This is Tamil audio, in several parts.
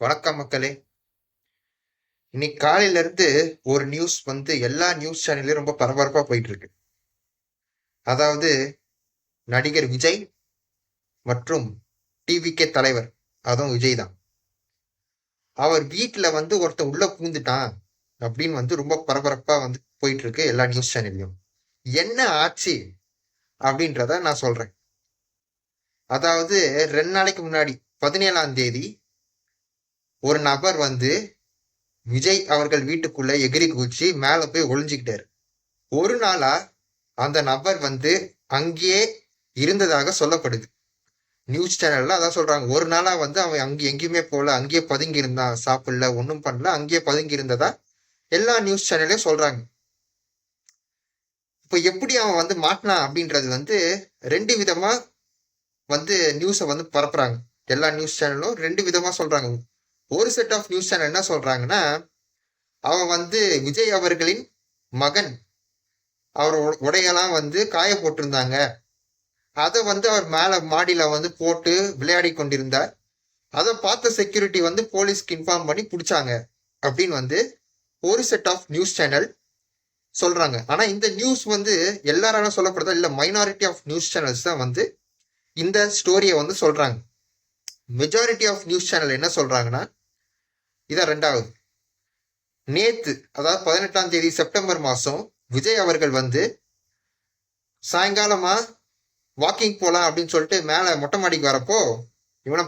வணக்கம் மக்களே. இன்னைக்கு காலையில இருந்து ஒரு நியூஸ் எல்லா நியூஸ் சேனல்லையும் ரொம்ப பரபரப்பா போயிட்டு இருக்கு. அதாவது நடிகர் விஜய் மற்றும் டிவிகே தலைவர், அதுவும் விஜய் தான், அவர் வீட்டுல ஒருத்தன் உள்ள பூந்துட்டான் அப்படின்னு ரொம்ப பரபரப்பா போயிட்டு இருக்கு எல்லா நியூஸ் சேனல்லையும். என்ன ஆச்சு அப்படின்றத நான் சொல்றேன். அதாவது 2 நாளைக்கு முன்னாடி 17ஆம் தேதி ஒரு நபர் விஜய் அவர்கள் வீட்டுக்குள்ள எகிரி குதிச்சு மேல போய் ஒளிஞ்சுக்கிட்டாரு. ஒரு நாளா அந்த நபர் அங்கேயே இருந்ததாக சொல்லப்படுது. நியூஸ் சேனல்ல அதான் சொல்றாங்க. ஒரு நாளா அவன் அங்க எங்கேயுமே போல, அங்கேயே பதுங்கி இருந்தான், சாப்பிடல, ஒன்றும் பண்ணல, அங்கேயே பதுங்கி இருந்ததா எல்லா நியூஸ் சேனல்லையும் சொல்றாங்க. இப்ப எப்படி அவன் மாட்டினான் அப்படின்றது 2 விதமா நியூஸை பரப்புறாங்க. எல்லா நியூஸ் சேனலும் 2 விதமா சொல்றாங்க. ஒரு செட் ஆஃப் நியூஸ் சேனல் என்ன சொல்றாங்கன்னா, அவன் விஜய் அவர்களின் மகன் அவர் உடையெல்லாம் காய போட்டிருந்தாங்க, அதை அவர் மேல மாடியில போட்டு விளையாடி கொண்டிருந்தார், அதை பார்த்த செக்யூரிட்டி போலீஸ்க்கு இன்ஃபார்ம் பண்ணி பிடிச்சாங்க அப்படின்னு ஒரு செட் ஆஃப் நியூஸ் சேனல் சொல்றாங்க. ஆனா இந்த நியூஸ் எல்லாராலும் சொல்லப்படுறதா இல்ல, மைனாரிட்டி ஆஃப் நியூஸ் சேனல்ஸ் தான் இந்த ஸ்டோரியை சொல்றாங்க. மெஜாரிட்டி ஆஃப் நியூஸ் சேனல் என்ன சொல்றாங்கன்னா, இதான் 2வது. நேத்து, அதாவது 18ஆம் தேதி செப்டம்பர் மாசம் விஜய் அவர்கள் சாயங்காலமா வாக்கிங் போலாம் அப்படின்னு சொல்லிட்டு மேல மொட்டை மாடிக்கு வரப்போ இவனை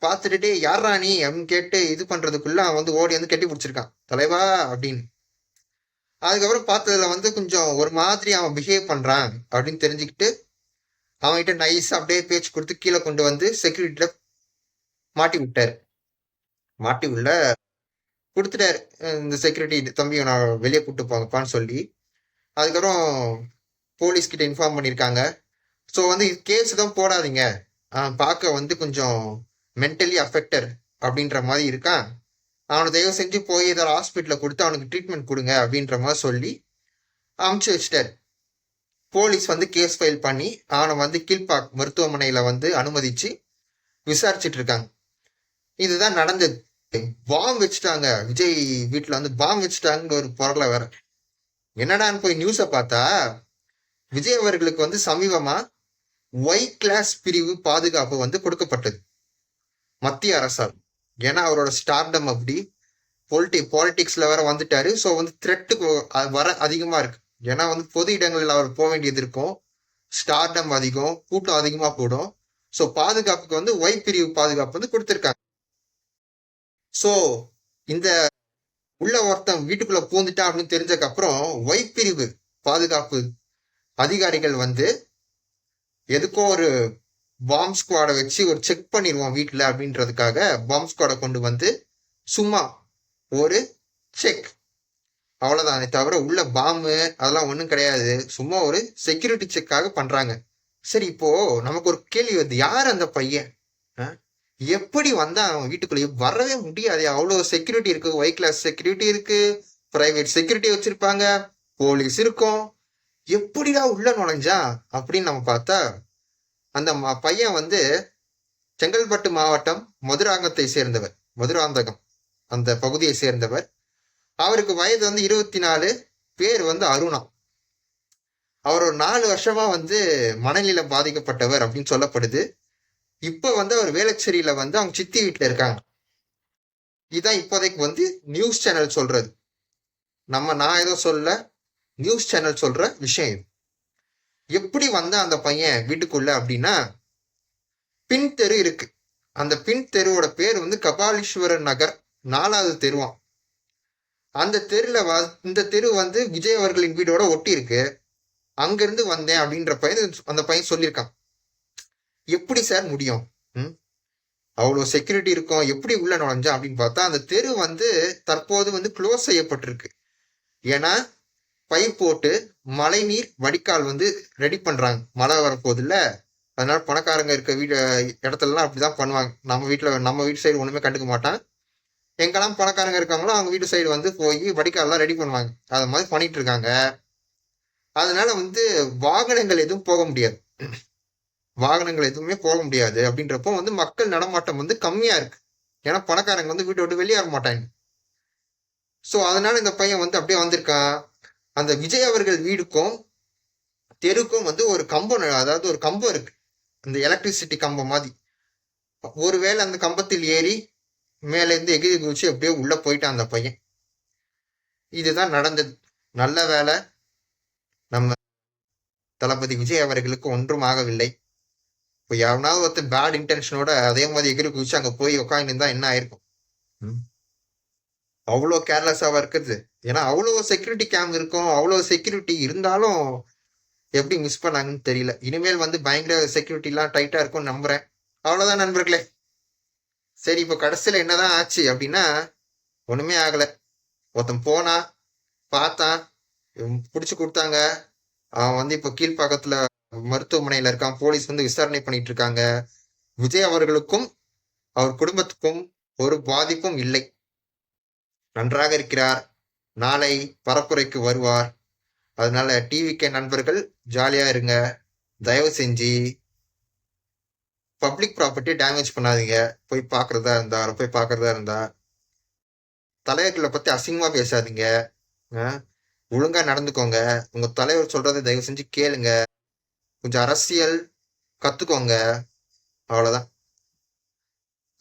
பார்த்துட்டு யாரா நீ அப்படின்னு கேட்டு இது பண்றதுக்குள்ள அவன் ஓடி கட்டி பிடிச்சிருக்கான், தலைவா அப்படின்னு. அதுக்கப்புறம் பார்த்ததுல கொஞ்சம் ஒரு மாதிரி அவன் பிஹேவ் பண்றான் அப்படின்னு தெரிஞ்சுக்கிட்டு அவன்கிட்ட நைஸா அப்படியே பேச்சு கொடுத்து கீழே கொண்டு செக்யூரிட்டியில மாட்டி உள்ள கொடுத்துட்டாரு. இந்த செக்யூரிட்டி தம்பி நான் வெளியே கூப்பிட்டு போங்கப்பான்னு சொல்லி அதுக்கப்புறம் போலீஸ் கிட்ட இன்ஃபார்ம் பண்ணியிருக்காங்க. ஸோ கேஸ் தான் போடாதீங்க, பார்க்க கொஞ்சம் மென்டலி அஃபெக்டர் அப்படின்ற மாதிரி இருக்கான், அவனை தயவு செஞ்சு போய் ஏதாவது ஹாஸ்பிட்டலில் கொடுத்து அவனுக்கு ட்ரீட்மெண்ட் கொடுங்க அப்படின்ற மாதிரி சொல்லி அமுச்சு வச்சிட்டாரு. போலீஸ் கேஸ் ஃபைல் பண்ணி அவனை கீழ்பாக் மருத்துவமனையில அனுமதிச்சு விசாரிச்சுட்டு இருக்காங்க. இதுதான் நடந்தது. பாம் வச்சுட்டாங்க, விஜய் வீட்டுல பாம் வச்சுட்டாங்கன்னு ஒரு பொருளை வேற. என்னடான்னு போய் நியூஸை பார்த்தா, விஜய் அவர்களுக்கு சமீபமா ஒய் கிளாஸ் பிரிவு பாதுகாப்பு கொடுக்கப்பட்டது மத்திய அரசால். ஏன்னா அவரோட ஸ்டார்டம் அப்படி பாலிடிக்ஸ்ல வேற வந்துட்டாரு. ஸோ த்ரெட்டு வர அதிகமா இருக்கு. ஏன்னா பொது இடங்களில் அவர் போக வேண்டியது இருக்கும், ஸ்டார்டம் அதிகம், கூட்டம் அதிகமா போடும். ஸோ பாதுகாப்புக்கு ஒய் பிரிவு பாதுகாப்பு கொடுத்திருக்காங்க. ஸோ இந்த உள்ள ஒருத்தன் வீட்டுக்குள்ள பூந்துட்டான் அப்படின்னு தெரிஞ்சதுக்கு அப்புறம் ஒய் பிரிவு பாதுகாப்பு அதிகாரிகள் எதுக்கோ ஒரு பாம் ஸ்குவாடை வச்சு ஒரு செக் பண்ணிடுவோம் வீட்டுல அப்படின்றதுக்காக பாம் ஸ்குவாடை கொண்டு சும்மா ஒரு செக், அவ்வளவுதானே தவிர உள்ள பாம்பு அதெல்லாம் ஒண்ணும் கிடையாது, சும்மா ஒரு செக்யூரிட்டி செக்காக பண்றாங்க. சரி, இப்போ நமக்கு ஒரு கேள்வி யார் அந்த பையன், எப்படி அவன் வீட்டுக்குள்ளேயே வரவே முடியாது, அவ்வளவு செக்யூரிட்டி இருக்கு, ஒய் கிளாஸ் செக்யூரிட்டி இருக்கு, பிரைவேட் செக்யூரிட்டி வச்சிருப்பாங்க, போலீஸ் இருக்கும், எப்படிடா உள்ள நுழைஞ்சா அப்படின்னு நம்ம பார்த்தா, அந்த பையன் செங்கல்பட்டு மாவட்டம் மதுராந்தகம் அந்த பகுதியை சேர்ந்தவர். அவருக்கு வயது 24, பேர் அருணா. அவர் ஒரு 4 வருஷமா மனநிலை பாதிக்கப்பட்டவர் அப்படின்னு சொல்லப்படுது. இப்ப அவர் வேளச்சேரியில அவங்க சித்தி வீட்டுல இருக்காங்க. இதுதான் இப்போதைக்கு நியூஸ் சேனல் சொல்றது. நான் ஏதோ சொல்ல, நியூஸ் சேனல் சொல்ற விஷயம் இது. எப்படி அந்த பையன் வீட்டுக்குள்ள அப்படின்னா, பின் தெரு இருக்கு. அந்த பின் தெருவோட பேர் கபாலீஸ்வரர் நகர் 4வது தெருவான். அந்த தெருல இந்த தெரு விஜய் அவர்களின் வீடோட ஒட்டி இருக்கு. அங்கிருந்து வந்தேன் அப்படின்ற அந்த பையன் சொல்லியிருக்கான். எப்படி சார் முடியும், அவ்வளவு செக்யூரிட்டி இருக்கும், எப்படி உள்ள நுழைஞ்சா அப்படின்னு பார்த்தா, அந்த தெரு தற்போது க்ளோஸ் செய்யப்பட்டிருக்கு. ஏன்னா பைப் போட்டு மழை நீர் வடிகால் ரெடி பண்றாங்க, மழை வரப்போது இல்ல. அதனால பணக்காரங்க இருக்க இடத்துலலாம் அப்படிதான் பண்ணுவாங்க. நம்ம வீட்டு சைடு ஒண்ணுமே கண்டுக்க மாட்டான். எங்கெல்லாம் பணக்காரங்க இருக்காங்களோ அவங்க வீட்டு சைடு போய் வடிகால்லாம் ரெடி பண்ணுவாங்க. அது மாதிரி பண்ணிட்டு இருக்காங்க. அதனால வாகனங்கள் எதுவும் போக முடியாது, வாகனங்கள் எதுவுமே போக முடியாது. அப்படின்றப்போ மக்கள் நடமாட்டம் கம்மியா இருக்கு. ஏன்னா பணக்காரங்க வந்து வீட்டை விட்டு வெளியே வர மாட்டாங்க. ஸோ அதனால இந்த பையன் வந்து அப்படியே வந்திருக்கான். அந்த விஜய் அவர்கள் வீடுக்கும் தெருக்கும் வந்து ஒரு கம்பம், அதாவது ஒரு கம்பம் இருக்கு, அந்த எலக்ட்ரிசிட்டி கம்பம் மாதிரி. ஒருவேளை அந்த கம்பத்தில் ஏறி மேல இருந்து எகிரி குதிச்சு அப்படியே உள்ள போயிட்டான் அந்த பையன். இதுதான் நடந்தது. நல்ல வேலை, நம்ம தளபதி விஜய் அவர்களுக்கு ஒன்றும் ஆகவில்லை. இப்போ யாருனாவது ஒருத்தர் பேட் இன்டென்ஷனோட அதே மாதிரி எகிரி குதிச்சு அங்க போய் உட்காந்து இருந்தா என்ன ஆயிருக்கும்? அவ்வளோ கேர்லெஸ்ஸாவா இருக்குது. ஏன்னா அவ்வளோ செக்யூரிட்டி கேம் இருக்கும், அவ்வளோ செக்யூரிட்டி இருந்தாலும் எப்படி மிஸ் பண்ணாங்கன்னு தெரியல. இனிமேல் வந்து பயங்கர செக்யூரிட்டிலாம் டைட்டா இருக்கும்னு நம்புறேன். அவ்வளவுதான் நண்பர்களே. சரி, இப்போ கடைசியில என்னதான் ஆச்சு அப்படின்னா, ஒண்ணுமே ஆகல. ஒருத்தன் போனா, பார்த்தான், பிடிச்சு கொடுத்தாங்க. அவன் வந்து இப்போ கீழ்ப்பாக்கத்துல மருத்துவமனையில இருக்கான். போலீஸ் வந்து விசாரணை பண்ணிட்டு இருக்காங்க. விஜய் அவர்களுக்கும் அவர் குடும்பத்துக்கும் ஒரு பாதிப்பும் இல்லை, நன்றாக இருக்கிறார். நாளை பரப்புரைக்கு வருவார். அதனால டிவிகே நண்பர்கள் ஜாலியா இருங்க. தயவு செஞ்சு பப்ளிக் ப்ராப்பர்ட்டி டேமேஜ் பண்ணாதீங்க. போய் பார்க்கறதா இருந்தா தலைவர்களை பத்தி அசிங்கமா பேசாதீங்க. ஒழுங்கா நடந்துக்கோங்க. உங்க தலைவர் சொல்றதை தயவு செஞ்சு கேளுங்க. கொஞ்சம் அரசியல் கத்துக்கோங்க. அவ்வளவுதான்.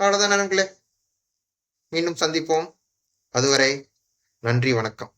அவ்வளவுதான் நண்பர்களே. மீண்டும் சந்திப்போம். அதுவரை நன்றி, வணக்கம்.